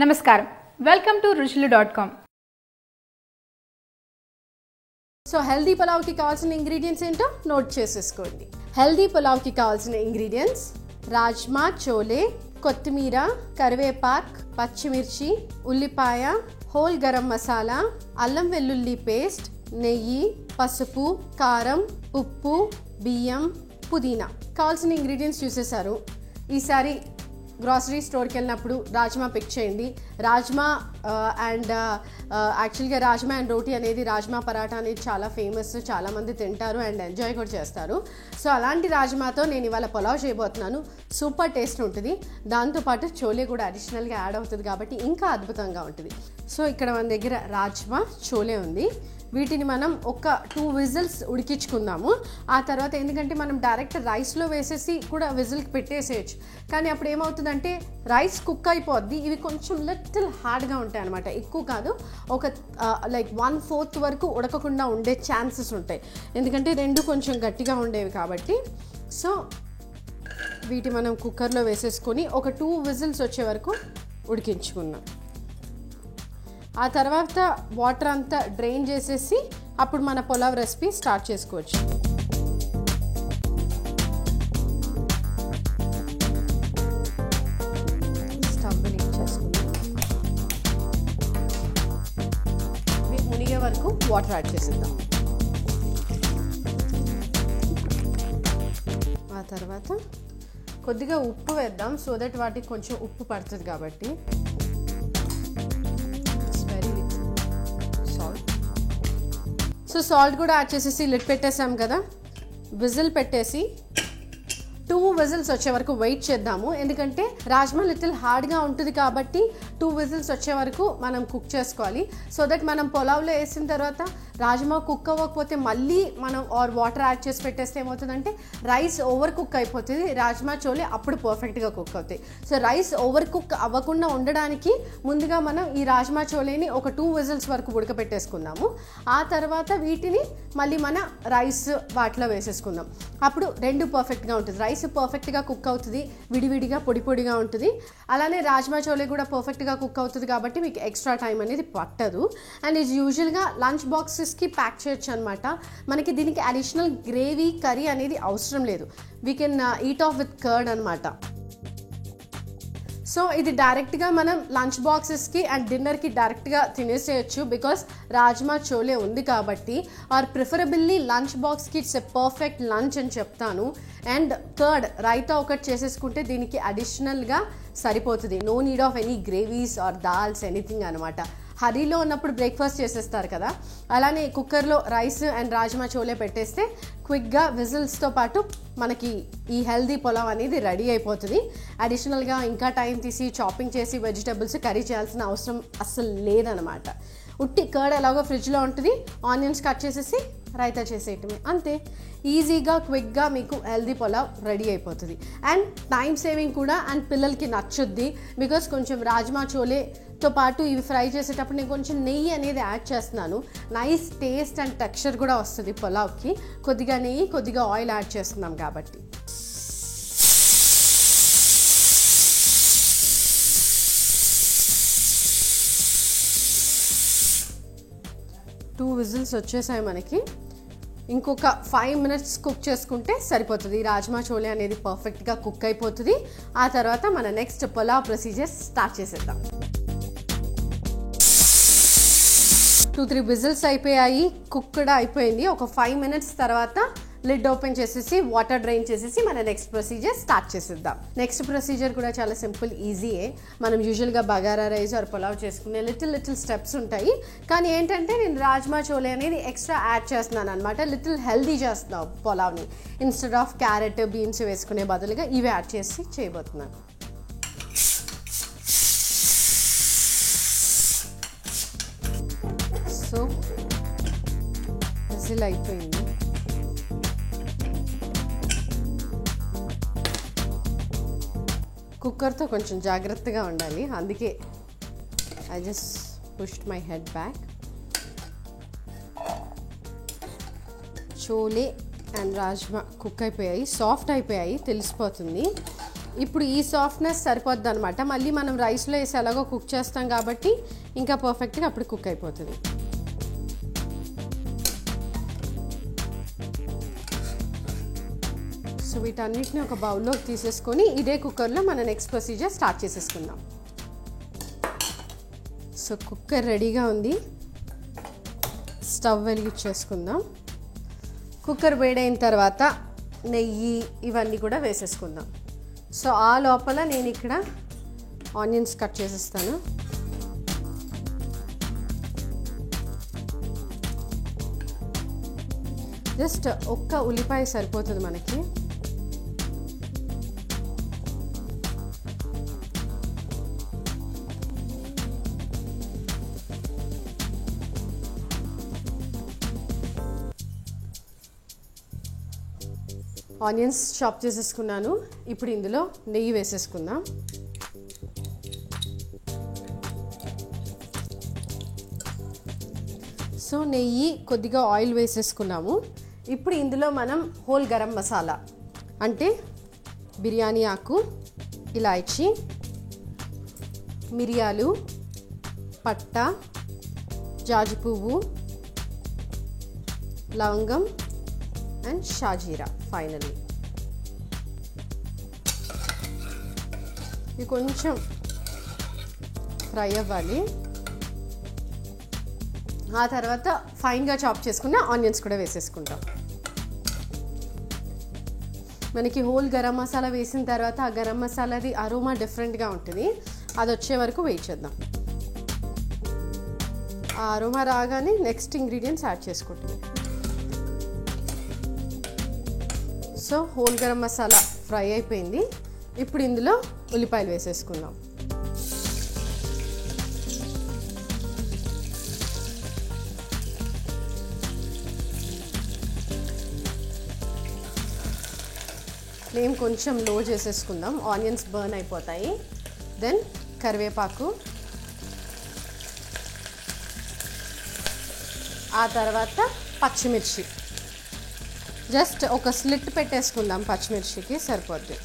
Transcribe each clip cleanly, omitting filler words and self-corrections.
నమస్కారం, welcome to ruchilu.com. So healthy పులావ్కి కావాల్సిన ఇంగ్రీడియంట్స్ ఏంటో నోట్ చేసేసుకోండి. హెల్దీ పులావ్కి కావాల్సిన ఇంగ్రీడియంట్స్ రాజ్మా, చోలే, కొత్తిమీర, కరివేపాక్, పచ్చిమిర్చి, ఉల్లిపాయ, హోల్ గరం మసాలా, అల్లం వెల్లుల్లి పేస్ట్, నెయ్యి, పసుపు, కారం, ఉప్పు, బియ్యం, పుదీనా. కావాల్సిన ఇంగ్రీడియంట్స్ చూసేశారు. ఈసారి గ్రాసరీ స్టోర్కి వెళ్ళినప్పుడు రాజ్మా పిక్ చేయండి. రాజ్మా అండ్ యాక్చువల్గా రాజ్మా అండ్ రోటీ అనేది, రాజ్మా పరాటా అనేది చాలా ఫేమస్, చాలామంది తింటారు అండ్ ఎంజాయ్ కూడా చేస్తారు. సో అలాంటి రాజ్మాతో నేను ఇవాళ పులావ్ చేయబోతున్నాను. సూపర్ టేస్ట్ ఉంటుంది. దాంతోపాటు చోలే కూడా అడిషనల్గా యాడ్ అవుతుంది కాబట్టి ఇంకా అద్భుతంగా ఉంటుంది. సో ఇక్కడ మన దగ్గర రాజ్మా, చోలే ఉంది. వీటిని మనం ఒక 2 విజిల్స్ ఉడికించుకుందాము. ఆ తర్వాత ఎందుకంటే మనం డైరెక్ట్ రైస్లో వేసేసి కూడా విజిల్కి పెట్టేసేయచ్చు, కానీ అప్పుడు ఏమవుతుందంటే రైస్ కుక్ అయిపోద్ది. ఇవి కొంచెం లిటిల్ హార్డ్గా ఉంటాయి అనమాట. ఎక్కువ కాదు, ఒక లైక్ 1/4 వరకు ఉడకకుండా ఉండే ఛాన్సెస్ ఉంటాయి, ఎందుకంటే రెండు కొంచెం గట్టిగా ఉండేవి కాబట్టి. సో వీటి మనం కుక్కర్లో వేసేసుకొని ఒక 2 విజిల్స్ వచ్చే వరకు ఉడికించుకున్నాం. ఆ తర్వాత వాటర్ అంతా డ్రైన్ చేసేసి అప్పుడు మన పులావ్ రెసిపీ స్టార్ట్ చేసుకోవచ్చు. స్టవ్ చేసుకుందాం. మునిగే వరకు వాటర్ యాడ్ చేసేద్దాం. ఆ తర్వాత కొద్దిగా ఉప్పు వేద్దాం, సో దట్ వాటికి కొంచెం ఉప్పు పడుతుంది కాబట్టి. సో సాల్ట్ కూడా యాడ్ చేసేసి లిడ్ పెట్టేసాం కదా. విజిల్ పెట్టేసి 2 విజిల్స్ వచ్చే వరకు వెయిట్ చేద్దాము, ఎందుకంటే రాజ్మా లిటిల్ హార్డ్గా ఉంటుంది కాబట్టి 2 విజిల్స్ వచ్చే వరకు మనం కుక్ చేసుకోవాలి. సో దట్ మనం పులావ్లో వేసిన తర్వాత రాజ్మా కుక్ అవ్వకపోతే మళ్ళీ మనం వాటర్ యాడ్ చేసి పెట్టేస్తే ఏమవుతుందంటే రైస్ ఓవర్ కుక్ అయిపోతుంది, రాజ్మా చోలే అప్పుడు పర్ఫెక్ట్గా కుక్ అవుతాయి. సో రైస్ ఓవర్ కుక్ అవ్వకుండా ఉండడానికి ముందుగా మనం ఈ రాజ్మా చోలేని ఒక 2 విజిల్స్ వరకు ఉడకపెట్టేసుకుందాము. ఆ తర్వాత వీటిని మళ్ళీ మన రైస్ వాటిలో వేసేసుకుందాం. అప్పుడు రెండు పర్ఫెక్ట్గా ఉంటుంది. రైస్ పర్ఫెక్ట్గా కుక్ అవుతుంది, విడివిడిగా పొడి పొడిగా ఉంటుంది. అలానే రాజ్మా చోలే కూడా పర్ఫెక్ట్గా కుక్ అవుతుంది కాబట్టి మీకు ఎక్స్ట్రా టైం అనేది పట్టదు. అండ్ ఇది యూజువల్గా లంచ్ బాక్సెస్కి ప్యాక్ చేయొచ్చు అనమాట. మనకి దీనికి అడిషనల్ గ్రేవీ, కర్రీ అనేది అవసరం లేదు. We can eat of with curd అనమాట. సో ఇది డైరెక్ట్గా మనం లంచ్ బాక్సెస్కి అండ్ డిన్నర్కి డైరెక్ట్గా తినేసేయచ్చు, బికాస్ రాజ్మా చోలే ఉంది కాబట్టి. ఆర్ ప్రిఫరబుల్లీ లంచ్ బాక్స్కి ఇట్స్ ఎ పర్ఫెక్ట్ లంచ్ అని చెప్తాను. అండ్ కర్డ్ రైతా ఒకటి చేసేసుకుంటే దీనికి అడిషనల్గా సరిపోతుంది. No need of any gravies or dals anything అనమాట. హరీలో ఉన్నప్పుడు బ్రేక్ఫాస్ట్ చేసేస్తారు కదా, అలానే కుక్కర్లో రైస్ అండ్ రాజ్మా చోలే పెట్టేస్తే క్విక్గా విజిల్స్తో పాటు మనకి ఈ హెల్దీ పులావ్ అనేది రెడీ అయిపోతుంది. అడిషనల్గా ఇంకా టైం తీసి చాపింగ్ చేసి వెజిటబుల్స్ కర్రీ చేయాల్సిన అవసరం అస్సలు లేదనమాట. ఉట్టి కర్డ్ ఎలాగో ఫ్రిడ్జ్లో ఉంటుంది, ఆనియన్స్ కట్ చేసేసి రైతా చేసేయటమే, అంతే. ఈజీగా క్విక్గా మీకు హెల్దీ పులావ్ రెడీ అయిపోతుంది. అండ్ టైం సేవింగ్ కూడా, అండ్ పిల్లలకి నచ్చుద్ది. బికాస్ కొంచెం రాజ్మా చోలేతో పాటు ఇవి ఫ్రై చేసేటప్పుడు నేను కొంచెం నెయ్యి అనేది యాడ్ చేస్తున్నాను. నైస్ టేస్ట్ అండ్ టెక్స్చర్ కూడా వస్తుంది పులావ్కి. కొద్దిగా నెయ్యి, కొద్దిగా ఆయిల్ యాడ్ చేస్తున్నాం కాబట్టి. టూ విజిల్స్ వచ్చేసాయి మనకి. ఇంకొక 5 minutes కుక్ చేసుకుంటే సరిపోతుంది. రాజ్మా చోలే అనేది పర్ఫెక్ట్గా కుక్ అయిపోతుంది. ఆ తర్వాత మన నెక్స్ట్ పులావ్ ప్రొసీజర్ స్టార్ట్ చేసేద్దాం. 2-3 విజిల్స్ అయిపోయాయి, కుక్ కూడా అయిపోయింది. ఒక 5 minutes తర్వాత లిడ్ ఓపెన్ చేసేసి వాటర్ డ్రైన్ చేసేసి మన నెక్స్ట్ ప్రొసీజర్ స్టార్ట్ చేసేద్దాం. నెక్స్ట్ ప్రొసీజర్ కూడా చాలా సింపుల్, ఈజీయే. మనం యూజువల్గా బగారా రైస్ ఆర్ పులావ్ చేసుకునే లిటిల్ స్టెప్స్ ఉంటాయి, కానీ ఏంటంటే నేను రాజ్మా చోలే అనేది ఎక్స్ట్రా యాడ్ చేస్తున్నాను అనమాట. లిటిల్ హెల్దీ చేస్తున్నాం పులావ్ని. ఇన్స్టెడ్ ఆఫ్ క్యారెట్, బీన్స్ వేసుకునే బదులుగా ఇవి యాడ్ చేసి చేయబోతున్నాను. సో విజిల్ అయిపోయింది. కుక్కర్తో కొంచెం జాగ్రత్తగా ఉండాలి, అందుకే I just pushed my head back. Chole and rajma cook అయిపోయాయి, సాఫ్ట్ అయిపోయాయి, తెలిసిపోతుంది. ఇప్పుడు ఈ సాఫ్ట్నెస్ సరిపోద్ది అనమాట. మళ్ళీ మనం రైస్లో వేసి ఎలాగో కుక్ చేస్తాం కాబట్టి ఇంకా పర్ఫెక్ట్గా అప్పుడు కుక్ అయిపోతుంది. సో వీటన్నిటిని ఒక బౌల్లోకి తీసేసుకొని ఇదే కుక్కర్లో మన నెక్స్ట్ ప్రొసీజర్ స్టార్ట్ చేసేసుకుందాం. సో కుక్కర్ రెడీగా ఉంది. స్టవ్ వెలిగించేసుకుందాం. కుక్కర్ వేడైన తర్వాత నెయ్యి ఇవన్నీ కూడా వేసేసుకుందాం. సో ఆ లోపల నేను ఇక్కడ ఆనియన్స్ కట్ చేసేస్తాను. జస్ట్ ఒక్క ఉల్లిపాయ సరిపోతుంది మనకి. ఆనియన్స్ చాప్ చేసేసుకున్నాను. ఇప్పుడు ఇందులో నెయ్యి వేసేసుకుందాం. సో నెయ్యి కొద్దిగా ఆయిల్ వేసేసుకున్నాము. ఇప్పుడు ఇందులో మనం హోల్ గరం మసాలా అంటే బిర్యానీ ఆకు, ఇలాచీ, మిరియాలు, పట్ట, జాజి పువ్వు, లవంగం అండ్ షాజీరా ఫైనలీ. ఇది కొంచెం ఫ్రై అవ్వాలి. ఆ తర్వాత ఫైన్గా చాప్ చేసుకున్న ఆనియన్స్ కూడా వేసేసుకుంటాం. మనకి హోల్ గరం మసాలా వేసిన తర్వాత ఆ గరం మసాలాది అరోమా డిఫరెంట్గా ఉంటుంది. అది వచ్చే వరకు వెయిట్ చేద్దాం. ఆ అరోమా రాగానే నెక్స్ట్ ఇంగ్రీడియంట్స్ యాడ్ చేసుకుంటాం. So whole garam masala fry అయిపోయింది. ఇప్పుడు ఇందులో ఉల్లిపాయలు వేసేసుకుందాం. ఫ్లేమ్ కొంచెం లో చేసేసుకుందాం, ఆనియన్స్ బర్న్ అయిపోతాయి. దెన్ కరివేపాకు, ఆ తర్వాత పచ్చిమిర్చి. జస్ట్ ఒక స్లిట్ పెట్టేసుకుందాం, పచ్చిమిర్చికి సరిపోద్ది.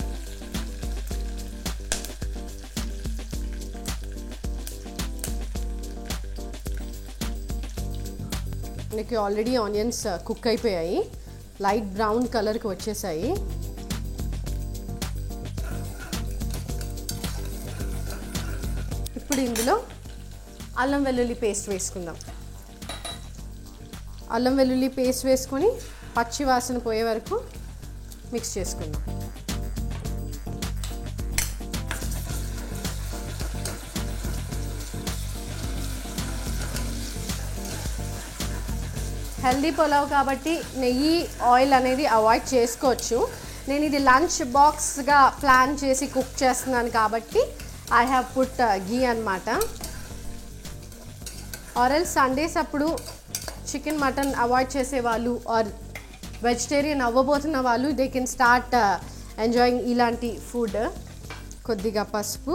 మనకి ఆల్రెడీ ఆనియన్స్ కుక్ అయిపోయాయి, లైట్ బ్రౌన్ కలర్కి వచ్చేసాయి. ఇప్పుడు ఇందులో అల్లం వెల్లుల్లి పేస్ట్ వేసుకుందాం. అల్లం వెల్లుల్లి పేస్ట్ వేసుకొని పచ్చి వాసన పోయే వరకు మిక్స్ చేసుకుందాం. హెల్దీ పులావ్ కాబట్టి నెయ్యి ఆయిల్ అనేది అవాయిడ్ చేసుకోవచ్చు. నేను ఇది లంచ్ బాక్స్గా ప్లాన్ చేసి కుక్ చేస్తున్నాను కాబట్టి ఐ హ్యావ్ పుట్ ఘీ అనమాట. ఆర్ఎల్ సండేస్ అప్పుడు చికెన్ మటన్ అవాయిడ్ చేసేవాళ్ళు ఆర్ వెజిటేరియన్ అవ్వబోతున్న వాళ్ళు దే కెన్ స్టార్ట్ ఎంజాయింగ్ ఇలాంటి ఫుడ్. కొద్దిగా పసుపు,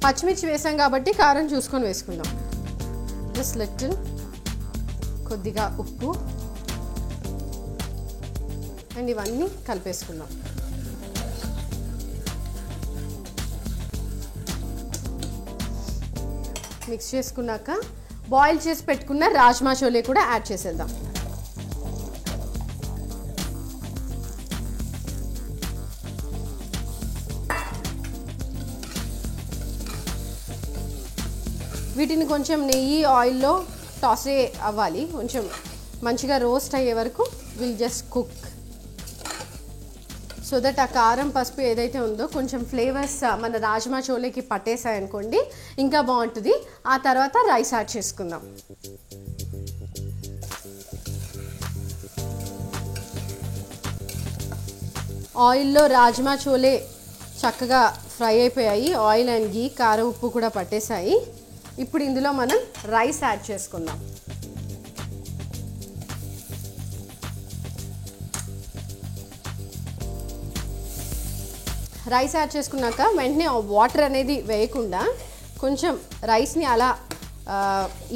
పచ్చిమిర్చి వేసాం కాబట్టి కారం చూసుకొని వేసుకుందాం. జస్ట్ లిటిల్, కొద్దిగా ఉప్పు అండ్ ఇవన్నీ కలిపేసుకుందాం. మిక్స్ చేసుకున్నాక బాయిల్ చేసి పెట్టుకున్న రాజ్మా చోలే కూడా యాడ్ చేసేద్దాం. వీటిని కొంచెం నెయ్యి ఆయిల్లో టాసే అవ్వాలి, కొంచెం మంచిగా రోస్ట్ అయ్యే వరకు will just cook. So that ఆ కారం పసుపు ఏదైతే ఉందో కొంచెం ఫ్లేవర్స్ మన రాజ్మా చోలేకి పట్టేసాయనుకోండి ఇంకా బాగుంటుంది. ఆ తర్వాత రైస్ యాడ్ చేసుకుందాం. ఆయిల్లో రాజ్మా చోలే చక్కగా ఫ్రై అయిపోయాయి. ఆయిల్ అండ్ ఘీ, కారం, ఉప్పు కూడా పట్టేశాయి. ఇప్పుడు ఇందులో మనం రైస్ యాడ్ చేసుకుందాం. రైస్ యాడ్ చేసుకున్నాక వెంటనే వాటర్ అనేది వేయకుండా కొంచెం రైస్ని అలా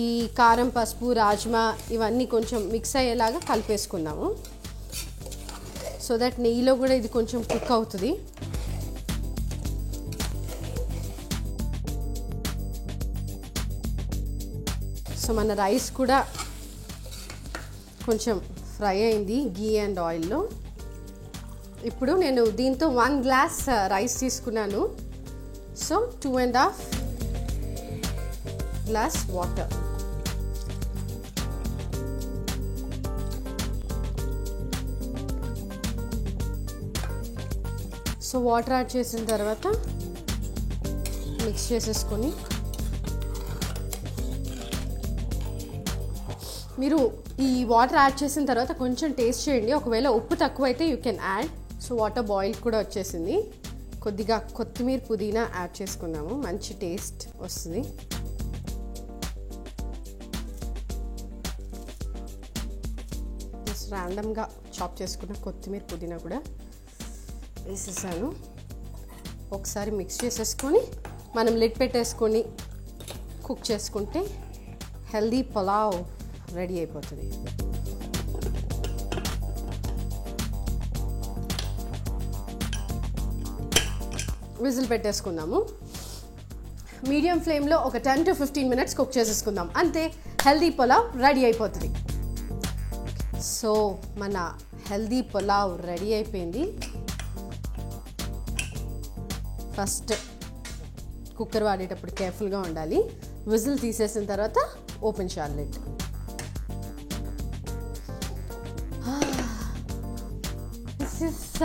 ఈ కారం, పసుపు, రాజ్మా ఇవన్నీ కొంచెం మిక్స్ అయ్యేలాగా కలిపేసుకుందాము. సో దట్ నెయ్యిలో కూడా ఇది కొంచెం కుక్ అవుతుంది. సో మన రైస్ కూడా కొంచెం ఫ్రై అయింది గీ అండ్ ఆయిల్లో. ఇప్పుడు నేను దీంతో 1 గ్లాస్ రైస్ తీసుకున్నాను. So 2.5 glass water. So water add చేసిన తర్వాత మిక్స్ చేసేసుకొని మీరు ఈ వాటర్ యాడ్ చేసిన తర్వాత కొంచెం టేస్ట్ చేయండి. ఒకవేళ ఉప్పు తక్కువైతే you can add. So water boil కూడా వచ్చేసింది. కొద్దిగా కొత్తిమీర పుదీనా యాడ్ చేసుకున్నాము, మంచి టేస్ట్ వస్తుంది. జస్ట్ ర్యాండమ్గా చాప్ చేసుకున్న కొత్తిమీర పుదీనా కూడా వేసేసాను. ఒకసారి మిక్స్ చేసేసుకొని మనం లిడ్ పెట్టేసుకొని కుక్ చేసుకుంటే హెల్దీ పులావ్ రెడీ అయిపోతుంది. విజిల్ పెట్టేసుకుందాము. మీడియం ఫ్లేమ్లో ఒక 10 to 15 minutes కుక్ చేసేసుకుందాం. అంతే, హెల్దీ పులావ్ రెడీ అయిపోతుంది. సో మన హెల్దీ పులావ్ రెడీ అయిపోయింది. ఫస్ట్ కుక్కర్ వాడేటప్పుడు కేర్ఫుల్గా ఉండాలి. విజిల్ తీసేసిన తర్వాత ఓపెన్ చేయాలి లిడ్.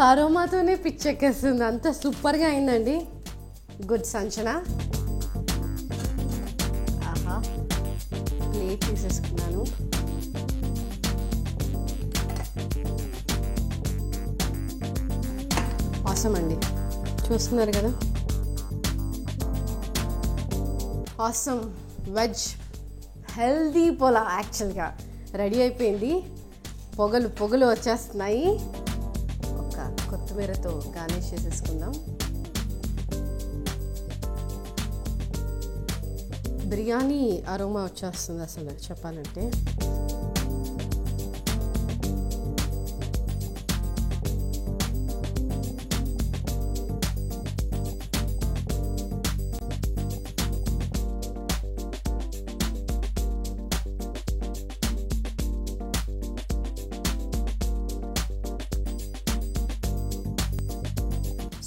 అరోమాతోనే పిచ్చెక్కేస్తుంది, అంత సూపర్గా అయిందండి. గుడ్ సంచన. ఆహా, ప్లేట్ తీసేసుకున్నాను. ఆసమ్ అండి, చూస్తున్నారు కదా, ఆసమ్ వెజ్ హెల్దీ పులావ్ యాక్చువల్గా రెడీ అయిపోయింది. పొగలు పొగలు వచ్చేస్తున్నాయి. ఒక కొత్తిమీరతో గార్నిష్ చేసేసుకుందాం. బిర్యానీ అరోమా వచ్చేస్తుంది అసలు చెప్పాలంటే.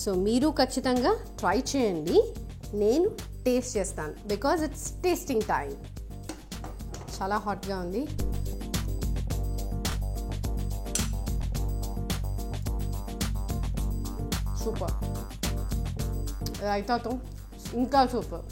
సో మీరు ఖచ్చితంగా ట్రై చేయండి. నేను టేస్ట్ చేస్తాను బికాజ్ ఇట్స్ టేస్టింగ్ టైం. చాలా హాట్గా ఉంది. సూపర్. రైతాతో ఇంకా సూపర్.